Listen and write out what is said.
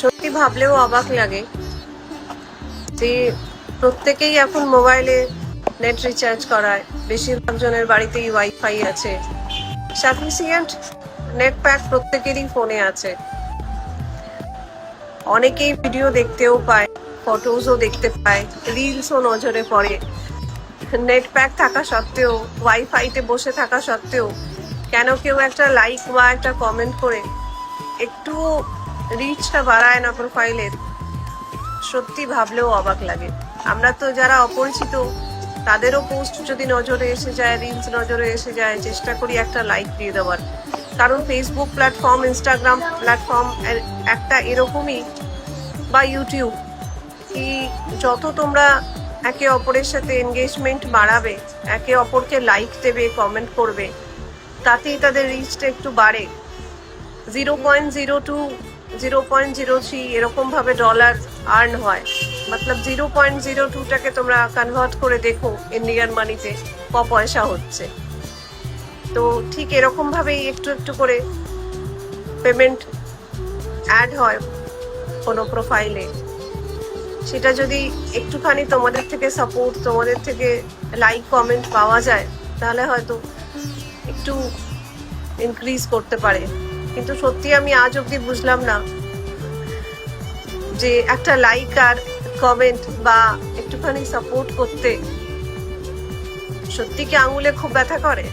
সত্যি ভাবলেও অবাক লাগে যে প্রত্যেকেই এখন মোবাইলে নেট রিচার্জ করায়, বেশিরভাগ জনের বাড়িতেই ওয়াইফাই আছে, সাফিসিয়েন্ট নেট প্যাক প্রত্যেকেরই ফোনে আছে। অনেকেই ভিডিও দেখতেও পায়, ফটোজও দেখতে পায়, রিলসও নজরে পড়ে। নেট প্যাক থাকা সত্ত্বেও, ওয়াইফাইতে বসে থাকা সত্ত্বেও কেন কেউ একটা লাইক বা একটা কমেন্ট করে একটু রিচটা বাড়ায় না প্রোফাইলের? সত্যি ভাবলেও অবাক লাগে। আমরা তো যারা অপরিচিত তাদেরও পোস্ট যদি নজরে এসে যায়, রিলস নজরে এসে যায়, চেষ্টা করি একটা লাইক দিয়ে দেওয়ার। কারণ ফেসবুক প্ল্যাটফর্ম, ইনস্টাগ্রাম প্ল্যাটফর্ম একটা এরকমই, বা ইউটিউব, কি যত তোমরা একে অপরের সাথে এনগেজমেন্ট বাড়াবে, একে অপরকে লাইক দেবে, কমেন্ট করবে, তাতেই তাদের রিচটা একটু বাড়ে। 0.02, 0.03 এরকম ভাবে ডলার আর্ন হয়। মতলব 0.02টাকে তোমরা কনভার্ট করে দেখো ইন্ডিয়ান মানিতে ক পয়সা হচ্ছে। তো ঠিক এরকম ভাবেই একটু একটু করে পেমেন্ট অ্যাড হয় কোনো প্রোফাইলে। সেটা যদি একটুখানি তোমাদের থেকে সাপোর্ট, তোমাদের থেকে লাইক কমেন্ট পাওয়া যায়, তাহলে হয়তো একটু ইনক্রিজ করতে পারে। কিন্তু সত্যি আমি আজ অব্দি বুঝলাম না যে একটা লাইক আর কমেন্ট বা একটুখানি সাপোর্ট করতে সত্যি কি আঙুলে খুব ব্যথা করে।